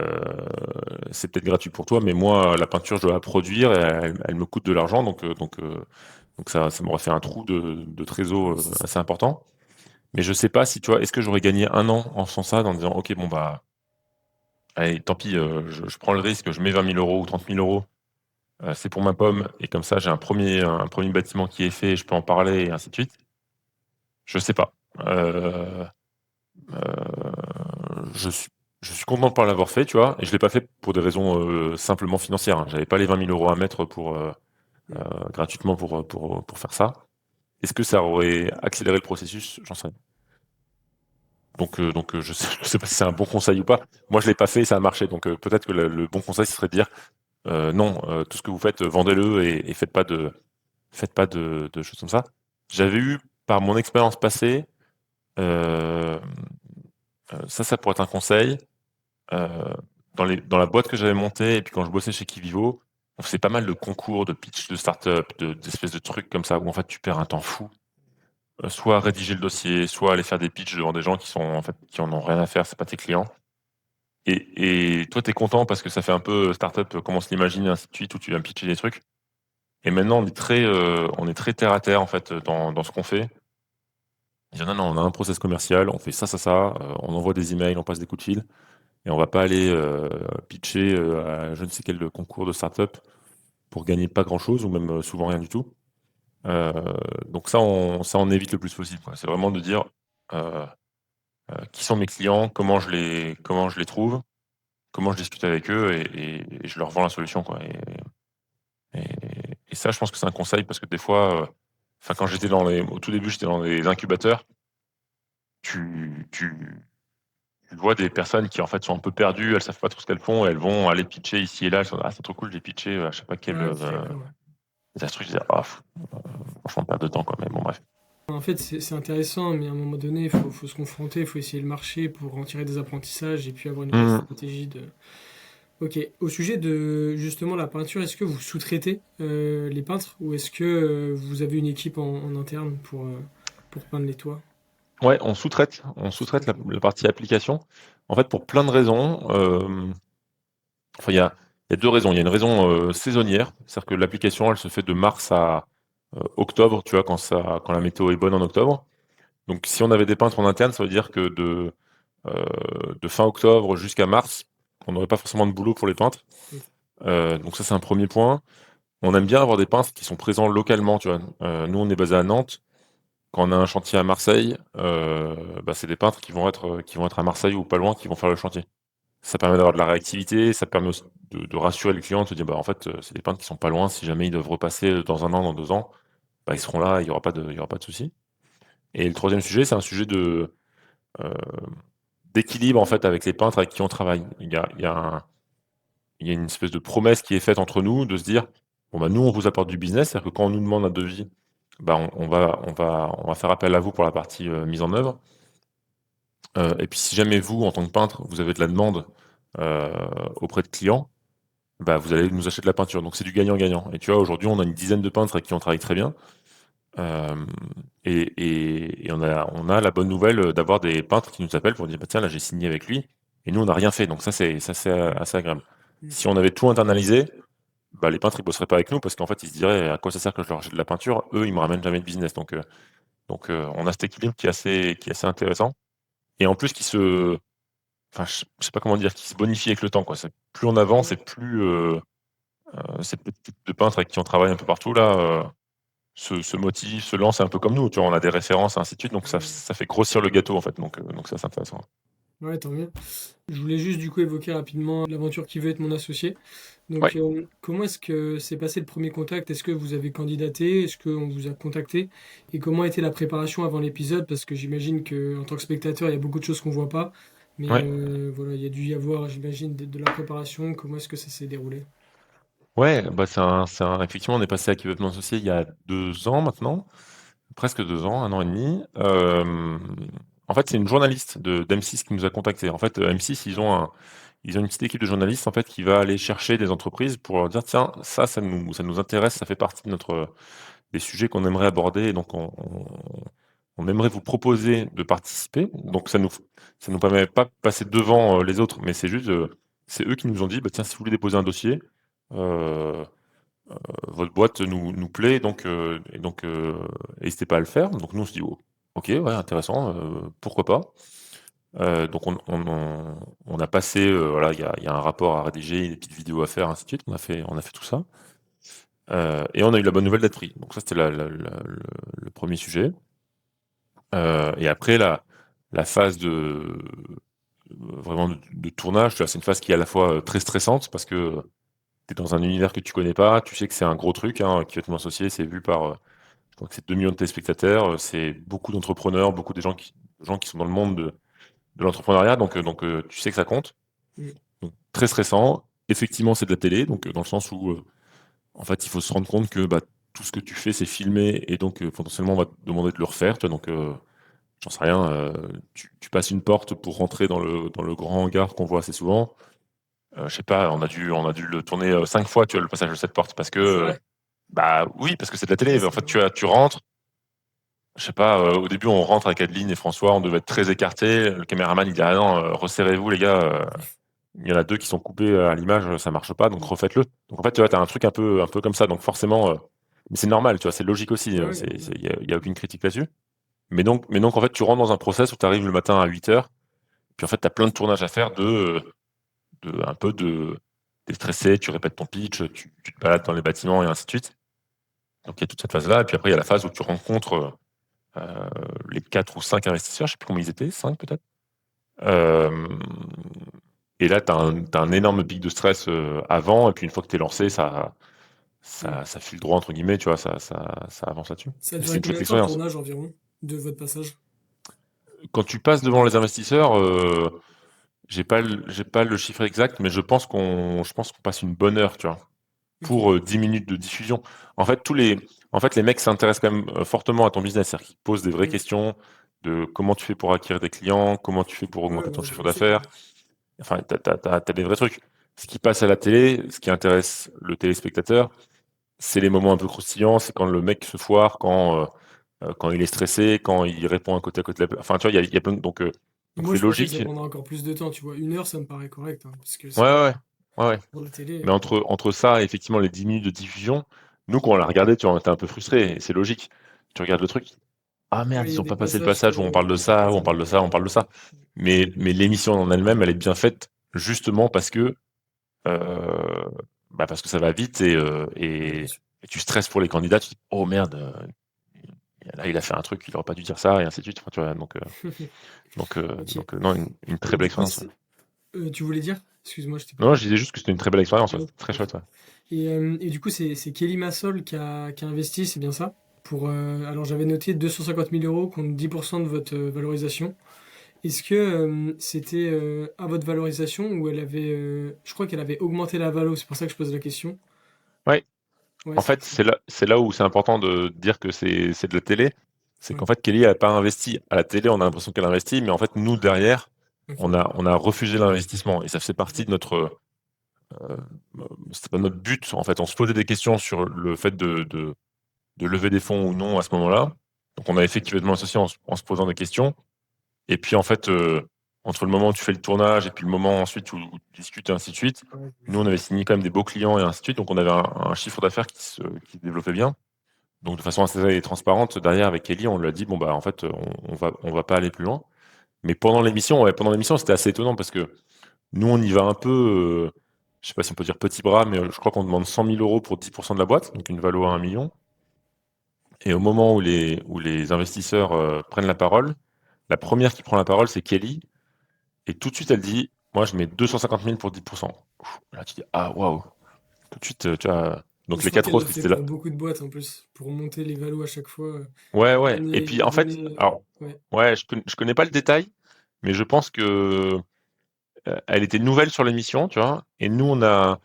c'est peut-être gratuit pour toi, mais moi, la peinture, je dois la produire et elle me coûte de l'argent donc ça m'aurait fait un trou de trésor, assez important». Mais je sais pas si, tu vois, est-ce que j'aurais gagné 1 an en faisant ça, en disant: «OK, bon, bah, allez, tant pis, je prends le risque, je mets 20 000 € ou 30 000 €, c'est pour ma pomme et comme ça, j'ai un premier bâtiment qui est fait et je peux en parler et ainsi de suite». Je sais pas. Je suis je suis content de pas l'avoir fait, tu vois? Et je l'ai pas fait pour des raisons, simplement financières, hein. J'avais pas les 20 000 € à mettre gratuitement pour faire ça. Est-ce que ça aurait accéléré le processus? J'en sais rien. Donc je sais pas si c'est un bon conseil ou pas. Moi, je l'ai pas fait et ça a marché, donc peut-être que le bon conseil, ce serait de dire: «Non, tout ce que vous faites, vendez-le et faites pas de choses comme ça». J'avais eu, par mon expérience passée, hem, ça pourrait être un conseil. Heu, dans la boîte que j'avais montée et puis quand je bossais chez Kivivo, on faisait pas mal de concours, de pitch de start-up, d'espèces de trucs comme ça où en fait tu perds un temps fou. Soit à rédiger le dossier, soit aller faire des pitchs devant des gens qui sont en fait qui en ont rien à faire, c'est pas tes clients et toi tu es content parce que ça fait un peu start-up, comme on se l'imagine et ainsi de suite, où tu viens pitcher des trucs et maintenant on est très terre à terre en fait, dans ce qu'on fait. Dire: «Non, non, on a un process commercial, on fait ça, on envoie des emails, on passe des coups de fil». Et on va pas aller, pitcher, à je ne sais quel concours de start-up pour gagner pas grand-chose ou même, souvent rien du tout. Heu, donc ça on évite le plus possible, quoi. C'est vraiment de dire, heu qui sont mes clients, comment je les trouve, comment je discute avec eux et je leur vends la solution, quoi et et ça, je pense que c'est un conseil parce que des fois, enfin, quand j'étais au tout début, j'étais dans les incubateurs, tu vois des personnes qui, en fait, sont un peu perdues, elles savent pas trop ce qu'elles font et elles vont aller pitcher ici et là. Elles sont: «Ah, c'est trop cool, j'ai pitché, à je sais pas quel, Ah, OK, d'accord, ouais. truc». Je disais: «Ah, franchement, perte de temps, quoi», mais bon, bref. En fait, c'est intéressant, mais à un moment donné, il faut se confronter, il faut essayer le marché pour en tirer des apprentissages et puis avoir une vraie Mmh. stratégie de. Ok. Au sujet de justement la peinture, est-ce que vous sous-traitez les peintres ou est-ce que vous avez une équipe en interne pour peindre les toits? Ouais, on sous-traite la partie application. En fait, pour plein de raisons, enfin, il y a 2 raisons. Il y a une raison, saisonnière, c'est-à-dire que l'application, elle se fait de mars à, octobre, tu vois? Quand la météo est bonne en octobre. Donc si on avait des peintres en interne, ça veut dire que de fin octobre jusqu'à mars, on n'aurait pas forcément de boulot pour les peintres. Donc ça, c'est un premier point. On aime bien avoir des peintres qui sont présents localement, tu vois? Nous, on est basé à Nantes. Quand on a un chantier à Marseille, bah, c'est des peintres qui vont être à Marseille ou pas loin, qui vont faire le chantier. Ça permet d'avoir de la réactivité, ça permet aussi de rassurer le client, de se dire: «Bah, en fait, c'est des peintres qui sont pas loin, si jamais ils doivent repasser, dans 1 an, dans 2 ans, bah, ils seront là, il y aura pas de souci». Et le troisième sujet, c'est un sujet heu, d'équilibre, en fait, avec les peintres avec qui on travaille. Il y a une espèce de promesse qui est faite entre nous, de se dire: «Bon, bah, nous, on vous apporte du business», c'est-à-dire que quand on nous demande un devis, bah, on va faire appel à vous pour la partie, mise en œuvre. Et puis si jamais vous, en tant que peintre, vous avez de la demande, heu, auprès de clients, bah, vous allez nous acheter de la peinture. Donc c'est du gagnant-gagnant. Et tu vois, aujourd'hui, on a une dizaine de peintres avec qui on travaille très bien. Hem et on a la bonne nouvelle, d'avoir des peintres qui nous appellent pour dire: «Bah, tiens, là, j'ai signé avec lui et nous, on n'a rien fait». Donc ça c'est assez agréable. Mm. Si on avait tout internalisé, bah, les peintres, ils bosseraient pas avec nous parce qu'en fait, ils se diraient: «À quoi ça sert que je leur achète de la peinture? Eux, ils me ramènent jamais de business». Donc on a cet équilibre qui est assez intéressant et en plus qui se enfin, je sais pas comment dire, qui se bonifie avec le temps, quoi. C'est plus on avance et plus, ces petits types de peintres avec qui on travaille un peu partout là, se motivent, se lancent un peu comme nous, tu vois? On a des références et ainsi de suite, donc ça fait grossir le gâteau, en fait, donc ça, c'est intéressant. Ouais, tant mieux. Je voulais juste du coup évoquer rapidement l'aventure qui veut être mon associé. Donc, Ouais, comment est-ce que s'est passé le premier contact? Est-ce que vous avez candidaté? Est-ce qu'on vous a contacté? Et comment a été la préparation avant l'épisode? Parce que j'imagine que en tant que spectateur, il y a beaucoup de choses qu'on voit pas. Mais ouais. voilà, il y a dû y avoir, j'imagine, de la préparation. Comment est-ce que ça s'est déroulé? Ouais, bah effectivement, on est passé à Qui associé il y a 2 ans maintenant, presque 2 ans, 1 an et demi. En fait, c'est une journaliste d'M6 qui nous a contactés. En fait, M6, ils ont une petite équipe de journalistes en fait qui va aller chercher des entreprises pour leur dire tiens, ça nous intéresse, ça fait partie de des sujets qu'on aimerait aborder, et donc on aimerait vous proposer de participer. Donc ça nous permet pas de passer devant les autres, mais c'est juste, c'est eux qui nous ont dit, bah, tiens, si vous voulez déposer un dossier, euh, votre boîte nous plaît, donc n'hésitez pas à le faire. Donc nous on se dit, oh, ok, ouais, intéressant, pourquoi pas. Donc on a passé, voilà, il y a un rapport à rédiger, des petites vidéos à faire, ainsi de suite. On a fait tout ça. Et on a eu la bonne nouvelle d'être pris. Donc ça, c'était le premier sujet. Et après, la phase vraiment de tournage, tu vois, c'est une phase qui est à la fois très stressante parce que tu es dans un univers que tu connais pas, tu sais que c'est un gros truc, hein, qui va être associé, c'est vu par, je crois que c'est 2 millions de téléspectateurs, c'est beaucoup d'entrepreneurs, beaucoup de gens qui sont dans le monde de l'entrepreneuriat, donc tu sais que ça compte. Mm. Donc, très stressant. Effectivement, c'est de la télé, donc dans le sens où en fait, il faut se rendre compte que bah, tout ce que tu fais, c'est filmé, et donc potentiellement, on va te demander de le refaire. Tu vois, donc, j'en sais rien, tu passes une porte pour rentrer dans le grand hangar qu'on voit assez souvent. Je sais pas, on a dû le tourner 5 fois, tu vois, le passage de cette porte, parce que, Ah, c'est vrai? bah oui, parce que c'est de la Ouais, télé. En c'est fait, marrant. tu rentres, je sais pas, au début, on rentre avec Adeline et François, on devait être très écartés. Le caméraman, il dit, ah non, resserrez-vous, les gars. Il y en a deux qui sont coupés à l'image, ça marche pas, donc Mm. refaites-le. Donc en fait, tu vois, t'as un truc un peu comme ça, donc forcément, mais c'est normal, tu vois, c'est logique aussi, Ouais, ouais, c'est, normal. y a aucune critique là-dessus. Mais donc en fait, tu rentres dans un process où tu arrives le matin à 8 heures, puis en fait, tu as plein de tournages à faire un peu t'es stressé, tu répètes ton pitch, tu te balades dans les bâtiments et ainsi de suite. Donc il y a toute cette phase-là, et puis après, il y a la phase où tu rencontres les 4 ou 5 investisseurs, je sais plus combien ils étaient, 5 peut-être. Euh, et là, t'as un énorme pic de stress avant, et puis une fois que tu es lancé, ça, Mm. ça, ça file droit, entre guillemets, tu vois, ça avance là-dessus. Ça a Mais c'est duré une chouette combien de temps le expérience. tournage environ de votre passage? Quand tu passes devant les investisseurs, j'ai pas le chiffre exact, mais je pense qu'on passe une bonne heure, tu vois, Ok. pour 10 minutes de diffusion. En fait, les mecs s'intéressent quand même fortement à ton business, c'est-à-dire qu'ils posent des vraies Mm. questions de comment tu fais pour acquérir des clients, comment tu fais pour Ouais, augmenter bah, ton chiffre j'imagine. d'affaires. Enfin, t'as des vrais trucs. Ce qui passe à la télé, ce qui intéresse le téléspectateur, c'est les moments un peu croustillants, c'est quand le mec se foire, quand il est stressé, quand il répond à côté de la. Enfin, tu vois, il y a plein de. Donc Moi, c'est je pensais que ça logique. prendrait encore plus de temps, tu vois. 1 heure, ça me paraît correct, hein, parce que Ouais, c'est vrai ouais, que ouais. Ouais, ouais. pour la télé. Mais entre ça et effectivement les 10 minutes de diffusion, nous, quand on l'a regardé, tu vois, on était un peu frustrés, et c'est logique. Tu regardes le truc, ah merde, Ouais, il y ils a ont des pas passé le passages passage où on parle de ça, où on parle de ça, on parle de ça. Mais l'émission en elle-même, elle est bien faite, justement euh, parce que ça va vite, Ouais, bien sûr. et tu stresses pour les candidats, tu te dis, oh merde, là, il a fait un truc, il aurait pas dû dire ça, et ainsi de suite. Enfin, tu vois, Ok. non, une Et très belle du coup, expérience. Ouais. tu voulais dire? Excuse-moi, je t'ai Non, coupé. je disais juste que c'était une très belle expérience, ouais. Ouais, Très ok. chouette, ouais. Et du coup, c'est Kelly Massol qui a investi, c'est bien ça? Alors, j'avais noté 250 000 euros contre 10% de votre valorisation. Est-ce que c'était à votre valorisation ou elle avait. Je crois qu'elle avait augmenté la valo, c'est pour ça que je pose la question. Ouais. Ouais, En c'est fait, ça. c'est là où c'est important de dire que c'est de la télé. C'est Ouais, qu'en fait, Kelly n'a pas investi. À la télé, on a l'impression qu'elle investit, mais en fait, nous, derrière, ok. on a refusé l'investissement. Et ça fait partie de euh, c'était pas notre but. En fait, on se posait des questions sur le fait de lever des fonds ou non à ce moment-là. Donc, on a effectivement associé en se posant des questions. Et puis, en fait, entre le moment où tu fais le tournage et puis le moment ensuite où tu discutes et ainsi de suite, nous, on avait signé quand même des beaux clients et ainsi de suite. Donc, on avait un chiffre d'affaires qui se développait bien. Donc, de façon assez transparente, derrière, avec Kelly, on lui a dit, bon, bah, en fait, on va pas aller plus loin. Mais pendant l'émission, c'était assez étonnant parce que nous, on y va un peu, je sais pas si on peut dire petit bras, mais je crois qu'on demande 100 000 euros pour 10% de la boîte, donc une valo à 1 million. Et au moment où les investisseurs prennent la parole, la première qui prend la parole, c'est Kelly. Et tout de suite, elle dit, moi, je mets 250 000 pour 10%. Là, tu dis, ah, waouh. Tout de suite, tu vois. Et Donc, je les crois quatre qu'elle le autres, ils fait étaient là. pour beaucoup de boîtes en plus, pour monter les valos à chaque fois. Ouais, ouais. Et Donner, puis, en fait, donner. alors, Ouais. ouais, je connais pas le détail, mais je pense que elle était nouvelle sur l'émission, tu vois. Et nous, on a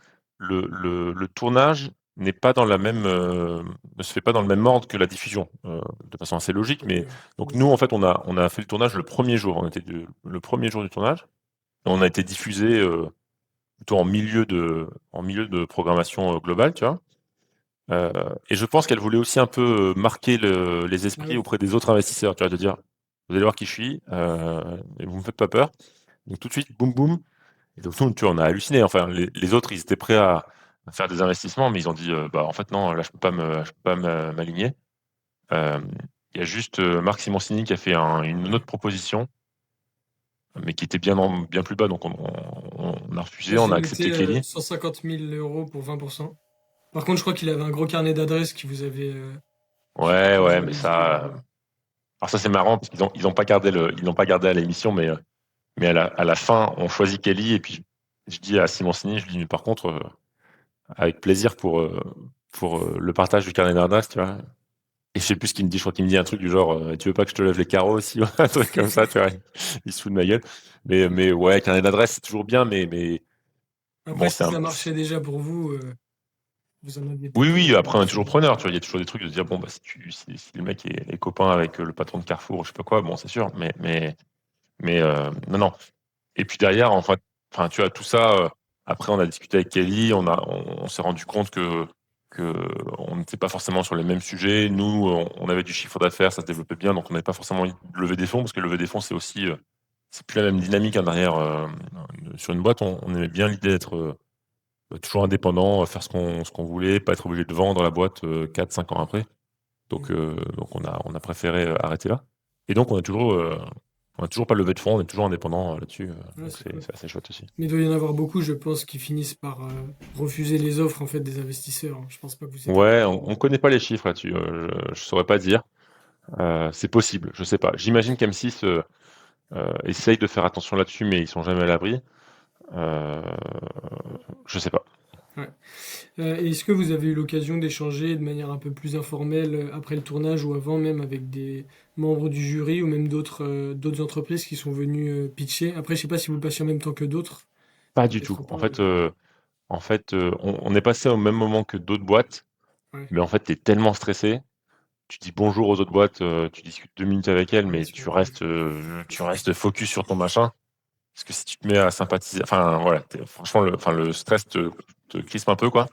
le tournage n'est pas dans la même, ne se fait pas dans le même ordre que la diffusion, de façon assez logique. Mais donc nous, en fait, on a fait le tournage le premier jour. On était le premier jour du tournage. On a été diffusé plutôt en milieu de programmation globale, tu vois. Euh, et je pense qu'elle voulait aussi un peu marquer les Ah esprits oui. auprès des autres investisseurs, tu vois, de dire, vous allez voir qui je suis, et vous me faites pas peur. Donc tout de suite, boum boum. Et donc nous, tu vois, on a halluciné. Enfin, les autres, ils étaient prêts à faire des investissements, mais ils ont dit, bah en fait non, là je peux pas m'aligner. Euh, Il y a juste Marc Simoncini qui a fait une autre proposition, mais qui était bien plus bas. Donc on a refusé, Moi, on j'ai a accepté noté Kelly. 150 000 euros pour 20%. Par contre, je crois qu'il avait un gros carnet d'adresses qui Ouais, avait ouais, mais réalisé. ça. Alors ça c'est marrant parce qu'ils ont pas gardé ils l'ont pas gardé à l'émission, mais à la fin on choisit Kelly et puis je dis à Simoncini, je lui dis mais par contre avec plaisir pour le partage du carnet d'adresse, tu vois. Et je sais plus ce qu'il me dit, je crois qu'il me dit un truc du genre tu veux pas que je te lève les carreaux aussi, ou un truc comme ça, tu vois. Il se fout de ma gueule. Mais ouais, carnet d'adresse c'est toujours bien, mais Après, bon c'est si un. ça marchait déjà pour vous, vous en aviez Oui, peut-être oui, après on est plus toujours envie. preneur, tu vois. Il y a toujours des trucs de se dire bon bah si le mec est copain avec le patron de Carrefour, je sais pas quoi, bon c'est sûr, mais non non. Et puis derrière, enfin, tu vois, tout ça, après, on a discuté avec Kelly, on s'est rendu compte que on n'était pas forcément sur les mêmes sujets. Nous, on avait du chiffre d'affaires, ça se développait bien, donc on n'avait pas forcément envie de lever des fonds, parce que lever des fonds, c'est aussi, c'est plus la même dynamique, hein, derrière. Sur une boîte, on aimait bien l'idée d'être toujours indépendant, faire ce qu'on voulait, pas être obligé de vendre la boîte 4-5 ans après. Donc on a préféré arrêter là. Et donc on a toujours pas levé de fonds, on est toujours indépendant là-dessus. Ouais, Donc c'est c'est cool. c'est assez chouette aussi. Mais il doit y en avoir beaucoup, je pense, qui finissent par refuser les offres en fait des investisseurs, hein. Je pense pas que vous êtes un. Ouais, on connaît pas les chiffres là-dessus. Je saurais pas dire. C'est possible, je sais pas. J'imagine qu'M6 essaye de faire attention là-dessus, mais ils sont jamais à l'abri. Euh, je sais pas. Ouais. Et est-ce que vous avez eu l'occasion d'échanger de manière un peu plus informelle après le tournage ou avant même avec des membres du jury ou même d'autres entreprises qui sont venues pitcher? Après, je sais pas si vous le passiez en même temps que d'autres. Pas du tout. Peut-être En pas. fait, on est passé au même moment que d'autres boîtes, Ouais. mais en fait, tu es tellement stressé. Tu dis bonjour aux autres boîtes, tu discutes 2 minutes avec elles, Ouais, mais tu tu m'étonnes. restes, tu restes focus sur ton machin. Parce que si tu te mets à sympathiser, enfin voilà, franchement, le stress te crispe un peu, quoi.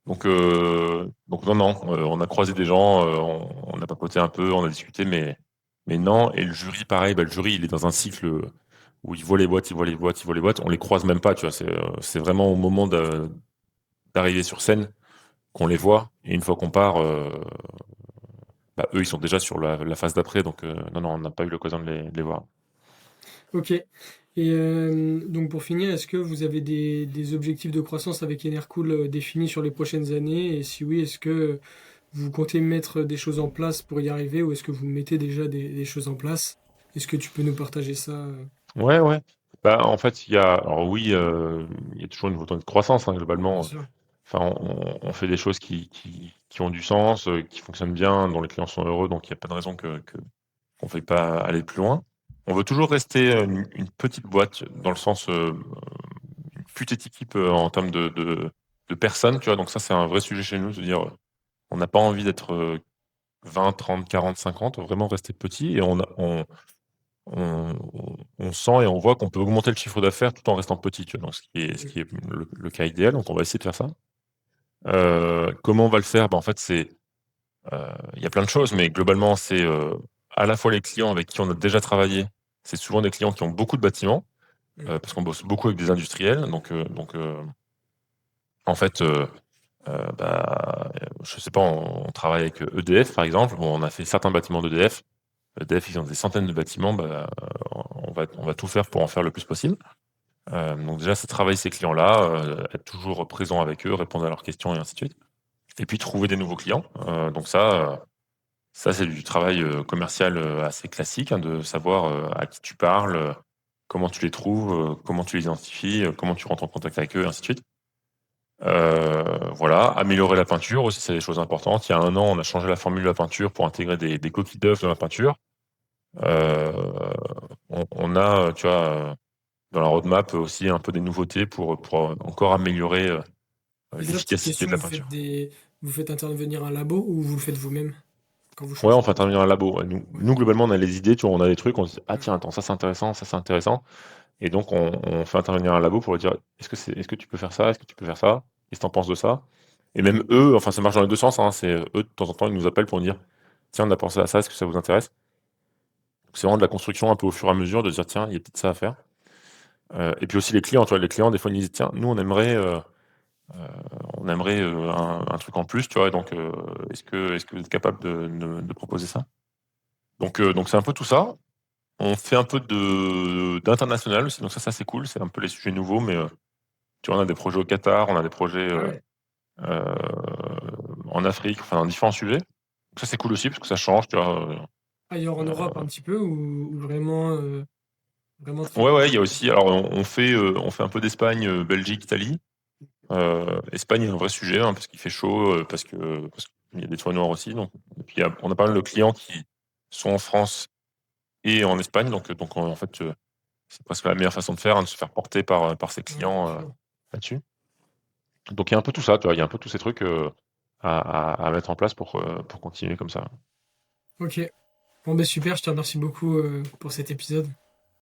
Donc non, non, on a croisé des gens, on a papoté un peu, on a discuté, mais non. Et le jury, pareil, bah, le jury, il est dans un cycle où il voit les boîtes, il voit les boîtes, il voit les boîtes. On les croise même pas, tu vois. C'est vraiment au moment d'arriver sur scène qu'on les voit. Et une fois qu'on part, bah, eux, ils sont déjà sur la phase d'après. Donc non, non, on n'a pas eu l'occasion de les voir. Ok. Et donc pour finir, est-ce que vous avez des objectifs de croissance avec Enercool définis sur les prochaines années? Et si oui, est-ce que vous comptez mettre des choses en place pour y arriver ou est-ce que vous mettez déjà des choses en place? Est-ce que tu peux nous partager ça? Ouais, ouais. Bah, en fait, alors oui, il y a toujours une volonté de croissance, hein, Bien globalement. sûr. Enfin, on fait des choses qui ont du sens, qui fonctionnent bien, dont les clients sont heureux, donc il n'y a pas de raison qu'on ne veuille pas aller plus loin. On veut toujours rester une petite boîte, dans le sens, une petite équipe en termes de personnes, tu vois. Donc ça, c'est un vrai sujet chez nous, c'est-à-dire, on n'a pas envie d'être 20, 30, 40, 50, vraiment rester petit, et on sent et on voit qu'on peut augmenter le chiffre d'affaires tout en restant petit, tu vois. Donc ce qui est le cas idéal, donc on va essayer de faire ça. Comment on va le faire? Bah, en fait, il y a plein de choses, mais globalement, c'est à la fois les clients avec qui on a déjà travaillé. C'est souvent des clients qui ont beaucoup de bâtiments, Mm. parce qu'on bosse beaucoup avec des industriels. Donc en fait, bah, je sais pas, on travaille avec EDF, par exemple. Bon, on a fait certains bâtiments d'EDF. EDF, ils ont des centaines de bâtiments. Bah, on va tout faire pour en faire le plus possible. Donc déjà, c'est travailler ces clients-là, être toujours présent avec eux, répondre à leurs questions et ainsi de suite. Et puis trouver des nouveaux clients. Donc ça, c'est du travail commercial assez classique, hein, de savoir à qui tu parles, comment tu les trouves, comment tu les identifies, comment tu rentres en contact avec eux, et ainsi de suite. Voilà, améliorer la peinture aussi, c'est des choses importantes. Il y a 1 an, on a changé la formule de la peinture pour intégrer des coquilles d'œufs dans la peinture. Euh, on a, tu vois, dans la roadmap aussi un peu des nouveautés pour encore améliorer Déjà, petite l'efficacité question, de la peinture. vous faites intervenir un labo ou vous le faites vous-même quand vous Ouais, choisissez on un fait projet? intervenir un labo. Ouais. Nous, Ouais. nous, globalement, on a les idées, tu vois, on a des trucs, on se dit, ah Ouais. tiens, attends, ça c'est intéressant, ça c'est intéressant. Et donc, on fait intervenir un labo pour lui dire, est-ce que tu peux faire ça? Est-ce que tu peux faire ça? Qu'est-ce que t'en penses de ça? Et même eux, enfin, ça marche dans les deux sens, hein, c'est eux, de temps en temps, ils nous appellent pour nous dire, tiens, on a pensé à ça, est-ce que ça vous intéresse? C'est vraiment de la construction un peu au fur et à mesure, de dire, tiens, il y a peut-être ça à faire. Et puis aussi les clients, tu vois, les clients, des fois, ils nous disent, tiens, nous, on aimerait un truc en plus, tu vois, donc, est-ce que vous êtes capable de proposer ça? Donc c'est un peu tout ça. On fait un peu d'international aussi, donc ça c'est cool, c'est un peu les sujets nouveaux, mais tu vois, on a des projets au Qatar, on a des projets Ah ouais. euh, en Afrique, enfin dans différents sujets. Donc ça c'est cool aussi parce que ça change, tu vois. Ailleurs en Europe un petit peu ou vraiment, vraiment très Ouais, ouais, il y a loin? aussi, alors on fait un peu d'Espagne, Belgique, Italie. Espagne est un vrai sujet, hein, parce qu'il fait chaud, parce qu'il y a des toits noirs aussi. Donc, et puis on a pas mal de clients qui sont en France et en Espagne, donc en fait, c'est presque la meilleure façon de faire, hein, de se faire porter par ses Ouais, bien clients sûr. là-dessus. Donc il y a un peu tout ça, tu vois, il y a un peu tous ces trucs à mettre en place pour continuer comme ça. Ok. Bon, ben super, je te remercie beaucoup pour cet épisode.